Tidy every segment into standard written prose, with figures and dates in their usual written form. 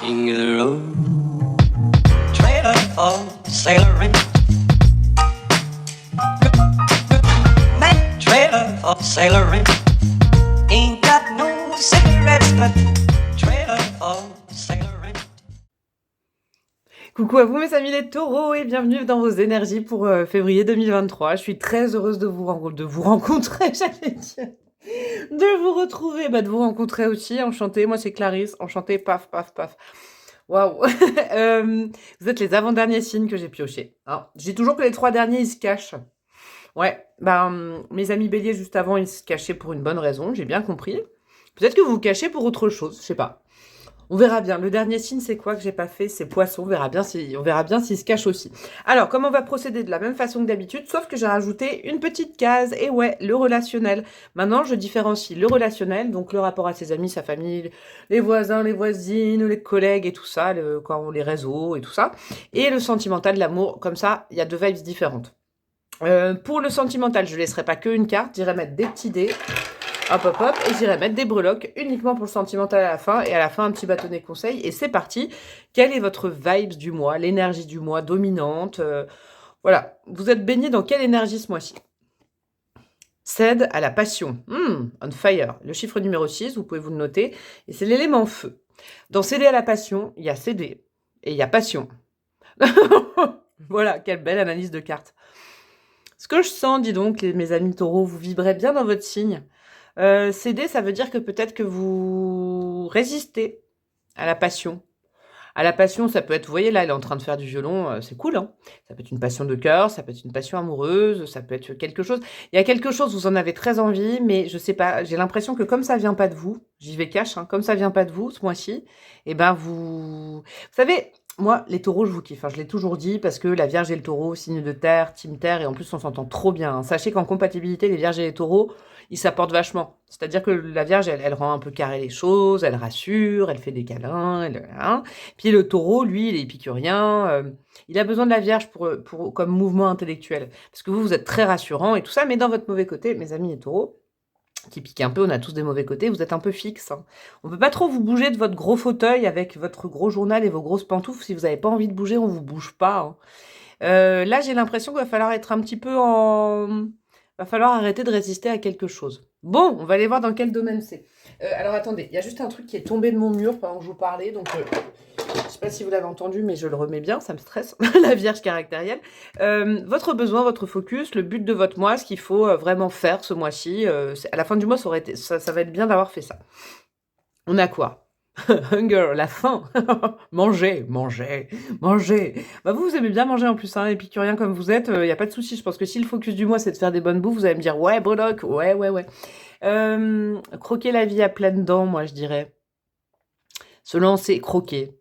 King of the road, trailer for sailoring, man, trailer for sailoring. Ain't got no cigarettes, but trailer for sailoring. Coucou à vous mes amis les taureaux et bienvenue dans vos énergies pour février 2023. Je suis très heureuse de vous rencontrer, j'allais dire. De vous retrouver, de vous rencontrer aussi. Enchantée, moi c'est Clarisse. Enchantée, paf, paf, paf. Waouh. Vous êtes les avant-derniers signes que j'ai piochés. Hein. Je dis toujours que les 3 derniers, ils se cachent. Ouais, mes amis béliers juste avant, ils se cachaient pour une bonne raison, j'ai bien compris. Peut-être que vous vous cachez pour autre chose, je sais pas. On verra bien. Le dernier signe, c'est quoi que j'ai pas fait? C'est poisson. On verra bien s'il se cache aussi. Alors, comment on va procéder de la même façon que d'habitude, sauf que j'ai rajouté une petite case. Et ouais, le relationnel. Maintenant, je différencie le relationnel, donc le rapport à ses amis, sa famille, les voisins, les voisines, les collègues et tout ça, les réseaux et tout ça. Et le sentimental, l'amour. Comme ça, il y a 2 vibes différentes. Pour le sentimental, je ne laisserai pas qu'une carte. J'irai mettre des petits dés. Hop, hop, hop, et j'irai mettre des breloques uniquement pour le sentimental à la fin, et à la fin un petit bâtonnet conseil, et c'est parti. Quelle est votre vibes du mois, l'énergie du mois dominante voilà, vous êtes baigné dans quelle énergie ce mois-ci? Cède à la passion, on fire, le chiffre numéro 6, vous pouvez vous le noter, et c'est l'élément feu. Dans céder à la passion, il y a céder, et il y a passion. Voilà, quelle belle analyse de carte. Ce que je sens, dis donc, mes amis taureaux, vous vibrez bien dans votre signe. Céder, ça veut dire que peut-être que vous résistez à la passion. À la passion, ça peut être, vous voyez là, elle est en train de faire du violon, c'est cool, hein. Ça peut être une passion de cœur, ça peut être une passion amoureuse, ça peut être quelque chose. Il y a quelque chose, vous en avez très envie, mais je sais pas, j'ai l'impression que comme ça vient pas de vous, j'y vais cash, hein, comme ça vient pas de vous ce mois-ci, et vous savez, moi, les taureaux, je vous kiffe, hein, je l'ai toujours dit, parce que la Vierge et le taureau, signe de terre, team terre, et en plus on s'entend trop bien. Hein. Sachez qu'en compatibilité, les Vierges et les taureaux, ils s'apportent vachement. C'est-à-dire que la Vierge, elle rend un peu carré les choses, elle rassure, elle fait des câlins, hein. Puis le taureau, lui, il est épicurien, il a besoin de la Vierge comme mouvement intellectuel. Parce que vous êtes très rassurant et tout ça, mais dans votre mauvais côté, mes amis les taureaux, qui piquent un peu, on a tous des mauvais côtés, vous êtes un peu fixe. Hein. On peut pas trop vous bouger de votre gros fauteuil avec votre gros journal et vos grosses pantoufles. Si vous n'avez pas envie de bouger, on vous bouge pas. Hein. Là, j'ai l'impression qu'il va falloir être un petit peu va falloir arrêter de résister à quelque chose. Bon, on va aller voir dans quel domaine c'est. Alors attendez, il y a juste un truc qui est tombé de mon mur pendant que je vous parlais, donc je sais pas si vous l'avez entendu, mais je le remets bien, ça me stresse, la Vierge caractérielle. Votre besoin, votre focus, le but de votre mois, ce qu'il faut vraiment faire ce mois-ci, à la fin du mois, ça va être bien d'avoir fait ça. On a quoi? Hunger, la faim. Manger, manger, manger. Vous aimez bien manger en plus, hein, épicurien comme vous êtes, y a pas de souci. Je pense que si le focus du mois, c'est de faire des bonnes bouffes, vous allez me dire, ouais, breloque, ouais. Croquer la vie à pleines dents, moi, je dirais. Se lancer, croquer.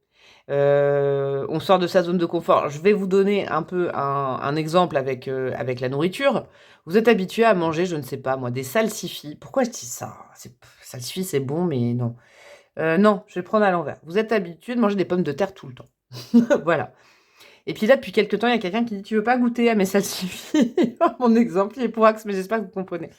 On sort de sa zone de confort. Je vais vous donner un peu un exemple avec la nourriture. Vous êtes habitué à manger, je ne sais pas moi, des salsifis. Pourquoi je dis ça? Salsifis, c'est bon, mais non. Non, je vais prendre à l'envers. Vous êtes habitué de manger des pommes de terre tout le temps. Voilà. Et puis là, depuis quelques temps, il y a quelqu'un qui dit, tu veux pas goûter à mes salsifis? Mon exemple, il est pour axe, mais j'espère que vous comprenez.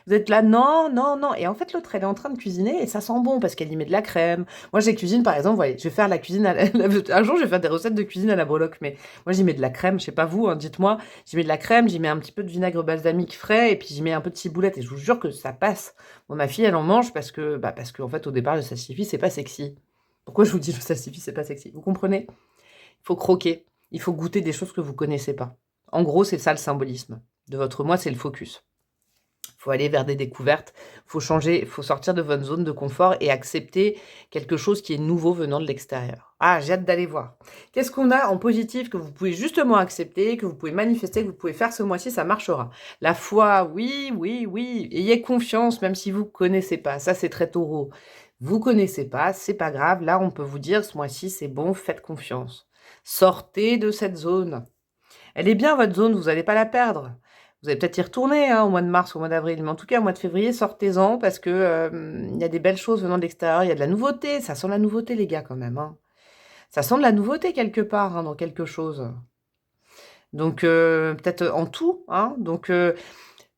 Vous êtes là, non. Et en fait, l'autre, elle est en train de cuisiner et ça sent bon parce qu'elle y met de la crème. Moi, j'ai cuisine, par exemple, voyez, je vais faire la cuisine un jour, je vais faire des recettes de cuisine à la breloque, mais moi, j'y mets de la crème, je sais pas vous, hein, dites-moi. J'y mets de la crème, j'y mets un petit peu de vinaigre balsamique frais et puis j'y mets un peu de ciboulette et je vous jure que ça passe. Bon, ma fille, elle en mange parce que en fait, au départ, le salsifis, c'est pas sexy. Pourquoi je vous dis le salsifis, c'est pas sexy? Vous comprenez? Il faut croquer. Il faut goûter des choses que vous connaissez pas. En gros, c'est ça le symbolisme de votre mois, c'est le focus. Faut aller vers des découvertes, faut changer, faut sortir de votre zone de confort et accepter quelque chose qui est nouveau venant de l'extérieur. Ah, j'ai hâte d'aller voir. Qu'est-ce qu'on a en positif que vous pouvez justement accepter, que vous pouvez manifester, que vous pouvez faire ce mois-ci, ça marchera. La foi, oui. Ayez confiance, même si vous connaissez pas. Ça, c'est très taureau. Vous connaissez pas, c'est pas grave. Là, on peut vous dire, ce mois-ci, c'est bon, faites confiance. Sortez de cette zone. Elle est bien, votre zone, vous n'allez pas la perdre. Vous allez peut-être y retourner au mois de mars, au mois d'avril, mais en tout cas, au mois de février, sortez-en parce que y a des belles choses venant de l'extérieur, il y a de la nouveauté, ça sent la nouveauté, les gars, quand même. Hein. Ça sent de la nouveauté quelque part, dans quelque chose. Donc, peut-être en tout. Hein. Donc,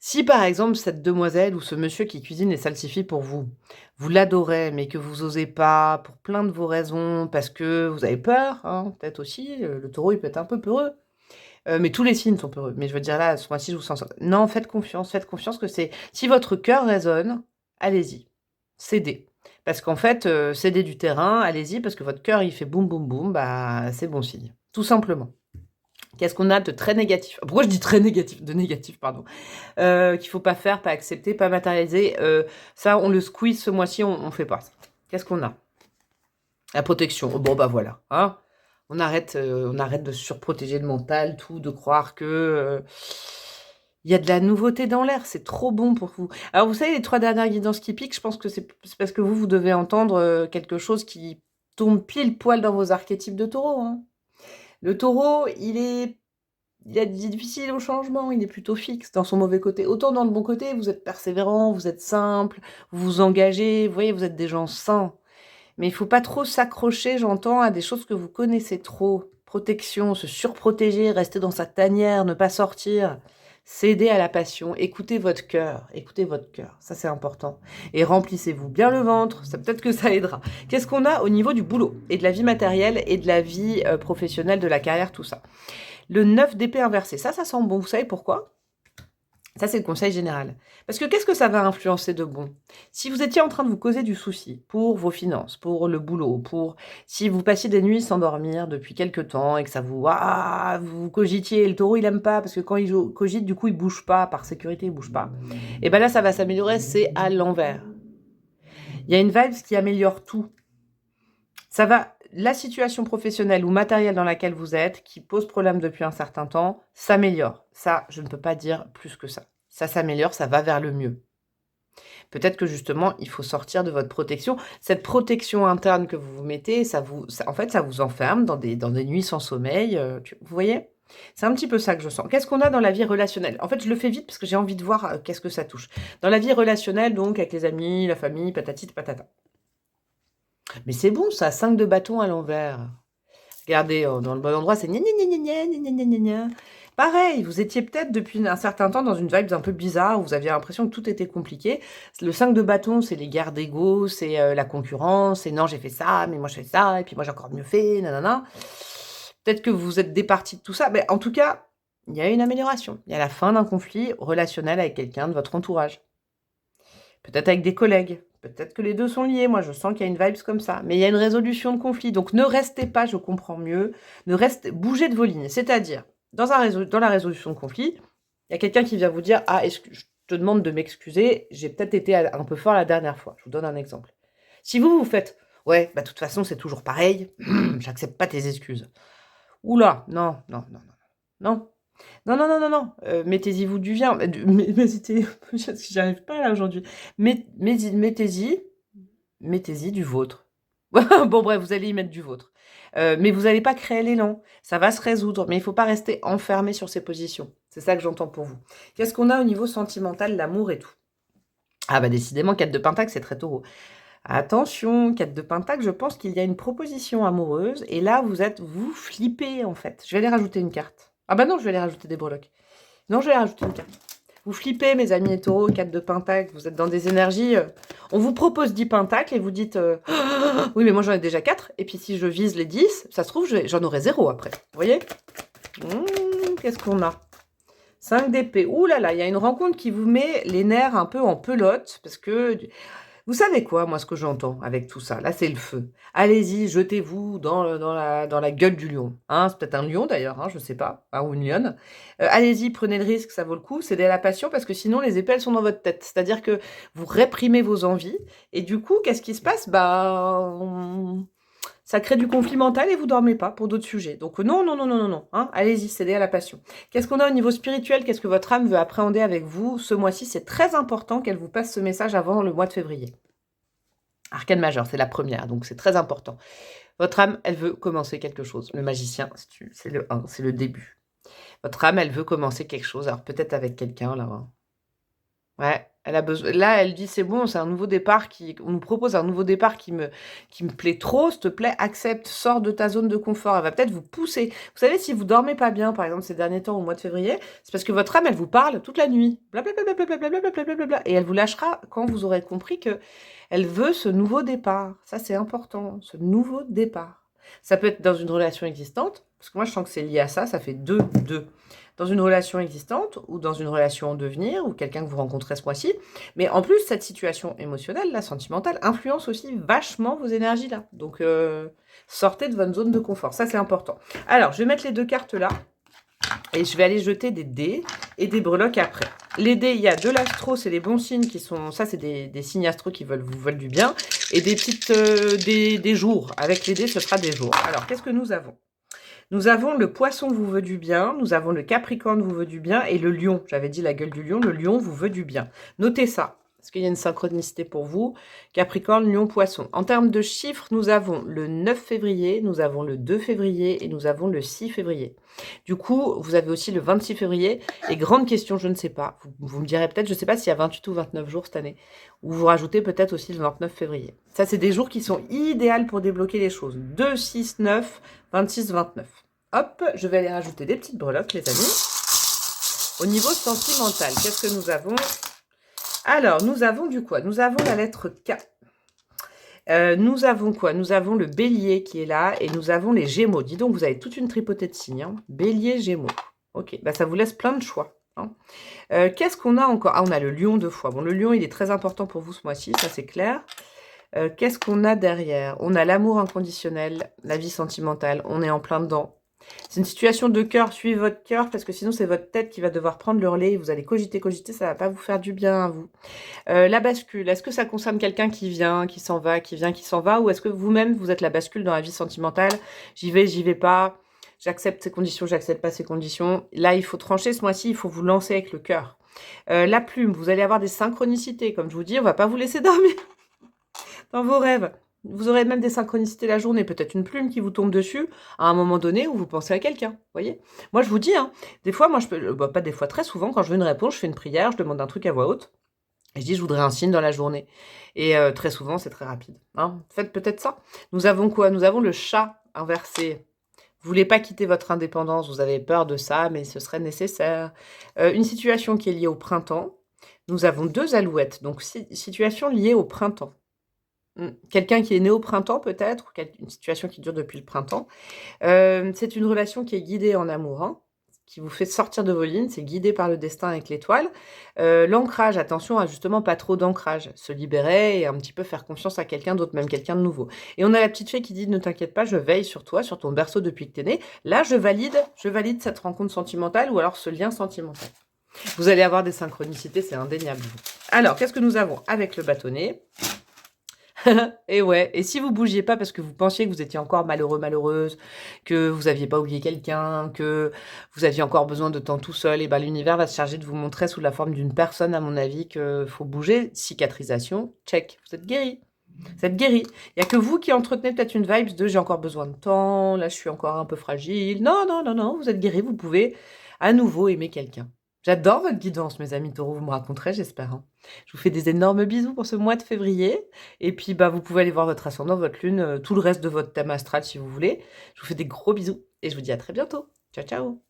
Si par exemple cette demoiselle ou ce monsieur qui cuisine les salsifis pour vous, vous l'adorez, mais que vous osez pas pour plein de vos raisons, parce que vous avez peur, hein, peut-être aussi, le taureau il peut être un peu peureux, mais tous les signes sont peureux. Mais je veux dire là, ce mois-ci je vous sens non, faites confiance que c'est si votre cœur résonne, allez-y, cédez. Parce qu'en fait, cédez du terrain, allez-y, parce que votre cœur il fait boum boum boum, bah, c'est bon signe, tout simplement. Qu'est-ce qu'on a de très négatif? Pourquoi je dis très négatif? De négatif, pardon. Qu'il faut pas faire, pas accepter, pas matérialiser. Ça, on le squeeze ce mois-ci, on fait pas ça. Qu'est-ce qu'on a? La protection. Bon, bah voilà. Hein, on arrête de surprotéger le mental, tout, de croire que il y a de la nouveauté dans l'air. C'est trop bon pour vous. Alors, vous savez, les 3 dernières guidances qui piquent, je pense que c'est parce que vous devez entendre quelque chose qui tombe pile poil dans vos archétypes de taureau. Hein. Le taureau, il est difficile au changement, il est plutôt fixe dans son mauvais côté. Autant dans le bon côté, vous êtes persévérant, vous êtes simple, vous vous engagez, vous voyez, vous êtes des gens sains. Mais il faut pas trop s'accrocher, j'entends, à des choses que vous connaissez trop. Protection, se surprotéger, rester dans sa tanière, ne pas sortir. Céder à la passion, écoutez votre cœur, ça c'est important. Et remplissez-vous bien le ventre, ça peut-être que ça aidera. Qu'est-ce qu'on a au niveau du boulot et de la vie matérielle et de la vie professionnelle, de la carrière, tout ça? Le 9 d'épée inversé, ça sent bon. Vous savez pourquoi? Ça, c'est le conseil général. Parce que qu'est-ce que ça va influencer de bon? Si vous étiez en train de vous causer du souci pour vos finances, pour le boulot, pour si vous passiez des nuits sans dormir depuis quelque temps et que ça vous cogitiez, et le taureau il aime pas parce que quand il cogite, du coup il bouge pas, par sécurité il bouge pas. Et ben là ça va s'améliorer, c'est à l'envers. Il y a une vibe qui améliore tout. Ça va, la situation professionnelle ou matérielle dans laquelle vous êtes, qui pose problème depuis un certain temps, s'améliore. Ça, je ne peux pas dire plus que ça. Ça s'améliore, ça va vers le mieux. Peut-être que justement, il faut sortir de votre protection. Cette protection interne que vous vous mettez, en fait, ça vous enferme dans des nuits sans sommeil. Vous voyez? C'est un petit peu ça que je sens. Qu'est-ce qu'on a dans la vie relationnelle? En fait, je le fais vite parce que j'ai envie de voir qu'est-ce que ça touche. Dans la vie relationnelle, donc, avec les amis, la famille, patati patata. Mais c'est bon, ça, 5 de bâton à l'envers. Regardez, dans le bon endroit, c'est gna gna gna gna gna gna gna gna gna. Pareil, vous étiez peut-être depuis un certain temps dans une vibe un peu bizarre, où vous aviez l'impression que tout était compliqué. Le 5 de bâton, c'est les guerres d'ego, c'est la concurrence, c'est non, j'ai fait ça, mais moi je fais ça, et puis moi j'ai encore mieux fait, nanana. Peut-être que vous êtes départi de tout ça, mais en tout cas, il y a une amélioration. Il y a la fin d'un conflit relationnel avec quelqu'un de votre entourage. Peut-être avec des collègues. Peut-être que les deux sont liés. Moi, je sens qu'il y a une vibes comme ça. Mais il y a une résolution de conflit. Donc, ne restez pas, je comprends mieux, bougez de vos lignes. C'est-à-dire, dans la résolution de conflit, il y a quelqu'un qui vient vous dire « Ah, est-ce que je te demande de m'excuser, j'ai peut-être été un peu fort la dernière fois. » Je vous donne un exemple. Si vous faites « Ouais, bah de toute façon, c'est toujours pareil. J'accepte pas tes excuses. » Oula, non, non, non, non, non. Non, non, non, non, non, mettez-y vous du vien, mettez j'y arrive pas là aujourd'hui. Mettez-y du vôtre. Bon bref, vous allez y mettre du vôtre. Mais vous allez pas créer l'élan, ça va se résoudre, mais il faut pas rester enfermé sur ces positions. C'est ça que j'entends pour vous. Qu'est-ce qu'on a au niveau sentimental, l'amour et tout? Ah bah décidément, 4 de pentacle, c'est très taureau. Attention, 4 de pentacle, je pense qu'il y a une proposition amoureuse et là vous flippez en fait. Je vais aller rajouter une carte. Ah bah non, je vais aller rajouter des breloques. Non, je vais aller rajouter une carte. Vous flippez, mes amis et taureaux, 4 de pentacle, vous êtes dans des énergies... on vous propose 10 pentacles et vous dites oui, mais moi j'en ai déjà 4, et puis si je vise les 10, ça se trouve, j'en aurai 0 après. Vous voyez? Qu'est-ce qu'on a? 5 d'épée. Ouh là là, il y a une rencontre qui vous met les nerfs un peu en pelote, parce que... Vous savez quoi, moi, ce que j'entends avec tout ça? Là, c'est le feu. Allez-y, jetez-vous dans la gueule du lion. Hein, c'est peut-être un lion, d'ailleurs, hein, je sais pas, hein, ou une lionne. Allez-y, prenez le risque, ça vaut le coup. Cédez à la passion, parce que sinon, les épées, elles sont dans votre tête. C'est-à-dire que vous réprimez vos envies, et du coup, qu'est-ce qui se passe? Ça crée du conflit mental et vous dormez pas pour d'autres sujets. Donc non, non, non, non, non, non. Hein, allez-y, cédez à la passion. Qu'est-ce qu'on a au niveau spirituel? Qu'est-ce que votre âme veut appréhender avec vous ce mois-ci? C'est très important qu'elle vous passe ce message avant le mois de février. Arcane majeur, c'est la première, donc c'est très important. Votre âme, elle veut commencer quelque chose. Le magicien, c'est le 1, c'est le début. Votre âme, elle veut commencer quelque chose. Alors peut-être avec quelqu'un, là. Hein. Ouais, Elle a besoin. Là, elle dit c'est bon, c'est un nouveau départ on nous propose un nouveau départ qui me plaît trop. S'il te plaît, accepte, sors de ta zone de confort. Elle va peut-être vous pousser. Vous savez, si vous dormez pas bien, par exemple ces derniers temps au mois de février, c'est parce que votre âme, elle vous parle toute la nuit, blablabla, blablabla, et elle vous lâchera quand vous aurez compris que elle veut ce nouveau départ. Ça, c'est important, ce nouveau départ. Ça peut être dans une relation existante, parce que moi, je sens que c'est lié à ça. Ça fait deux. Dans une relation existante ou dans une relation en devenir ou quelqu'un que vous rencontrez ce mois-ci. Mais en plus, cette situation émotionnelle, la sentimentale, influence aussi vachement vos énergies là. Donc, sortez de votre zone de confort. Ça, c'est important. Alors, je vais mettre les 2 cartes là et je vais aller jeter des dés et des breloques après. Les dés, il y a de l'astro, c'est des bons signes qui sont... Ça, c'est des signes astro qui vous veulent du bien. Et des petites... des jours. Avec les dés, ce sera des jours. Alors, qu'est-ce que nous avons ? Nous avons le poisson vous veut du bien, nous avons le capricorne vous veut du bien et le lion. J'avais dit la gueule du lion, le lion vous veut du bien. Notez ça, parce qu'il y a une synchronicité pour vous. Capricorne, lion, poisson. En termes de chiffres, nous avons le 9 février, nous avons le 2 février et nous avons le 6 février. Du coup, vous avez aussi le 26 février. Et grande question, je ne sais pas. Vous me direz peut-être, je ne sais pas s'il y a 28 ou 29 jours cette année. Ou vous rajoutez peut-être aussi le 29 février. Ça, c'est des jours qui sont idéaux pour débloquer les choses. 2, 6, 9, 26, 29. Hop, je vais aller rajouter des petites breloques, les amis. Au niveau sentimental, qu'est-ce que nous avons? Alors, nous avons du quoi? Nous avons la lettre K. Nous avons quoi? Nous avons le bélier qui est là et nous avons les gémeaux. Dis donc, vous avez toute une tripotée de signes. Hein. Bélier, gémeaux. Ok, bah, ça vous laisse plein de choix. Hein. Qu'est-ce qu'on a encore? Ah, on a le lion 2 fois. Bon, le lion, il est très important pour vous ce mois-ci, ça c'est clair. Qu'est-ce qu'on a derrière? On a l'amour inconditionnel, la vie sentimentale. On est en plein dedans. C'est une situation de cœur, suivez votre cœur, parce que sinon c'est votre tête qui va devoir prendre le relais, et vous allez cogiter, ça va pas vous faire du bien à vous. La bascule, est-ce que ça concerne quelqu'un qui vient, qui s'en va, qui vient, qui s'en va, ou est-ce que vous-même, vous êtes la bascule dans la vie sentimentale? J'y vais pas, j'accepte ces conditions, j'accepte pas ces conditions. Là, il faut trancher ce mois-ci, il faut vous lancer avec le cœur. La plume, vous allez avoir des synchronicités, comme je vous dis, on va pas vous laisser dormir dans vos rêves. Vous aurez même des synchronicités la journée, peut-être une plume qui vous tombe dessus à un moment donné où vous pensez à quelqu'un, voyez. Moi, je vous dis, hein, des fois, moi, je peux, pas des fois, très souvent, quand je veux une réponse, je fais une prière, je demande un truc à voix haute, et je dis, je voudrais un signe dans la journée. Et très souvent, c'est très rapide. Hein. Faites peut-être ça. Nous avons quoi? Nous avons le chat inversé. Vous voulez pas quitter votre indépendance, vous avez peur de ça, mais ce serait nécessaire. Une situation qui est liée au printemps. Nous avons 2 alouettes, donc situation liée au printemps. Quelqu'un qui est né au printemps peut-être, ou une situation qui dure depuis le printemps. C'est une relation qui est guidée en amour, hein, qui vous fait sortir de vos lignes, c'est guidé par le destin avec l'étoile. L'ancrage, attention à justement pas trop d'ancrage, se libérer et un petit peu faire confiance à quelqu'un d'autre, même quelqu'un de nouveau. Et on a la petite fée qui dit, ne t'inquiète pas, je veille sur toi, sur ton berceau depuis que t'es né. Là, je valide cette rencontre sentimentale ou alors ce lien sentimental. Vous allez avoir des synchronicités, c'est indéniable. Alors, qu'est-ce que nous avons avec le bâtonnet? Et ouais, et si vous bougiez pas parce que vous pensiez que vous étiez encore malheureux, malheureuse, que vous aviez pas oublié quelqu'un, que vous aviez encore besoin de temps tout seul, et ben l'univers va se charger de vous montrer sous la forme d'une personne, à mon avis, que faut bouger. Cicatrisation, check, vous êtes guéri. Vous êtes guéri. Il n'y a que vous qui entretenez peut-être une vibe de j'ai encore besoin de temps, là je suis encore un peu fragile. Non, non, non, non, vous êtes guéri, vous pouvez à nouveau aimer quelqu'un. J'adore votre guidance, mes amis taureaux, vous me raconterez, j'espère. Hein. Je vous fais des énormes bisous pour ce mois de février. Et puis, bah, vous pouvez aller voir votre ascendant, votre lune, tout le reste de votre thème astral si vous voulez. Je vous fais des gros bisous et je vous dis à très bientôt. Ciao, ciao.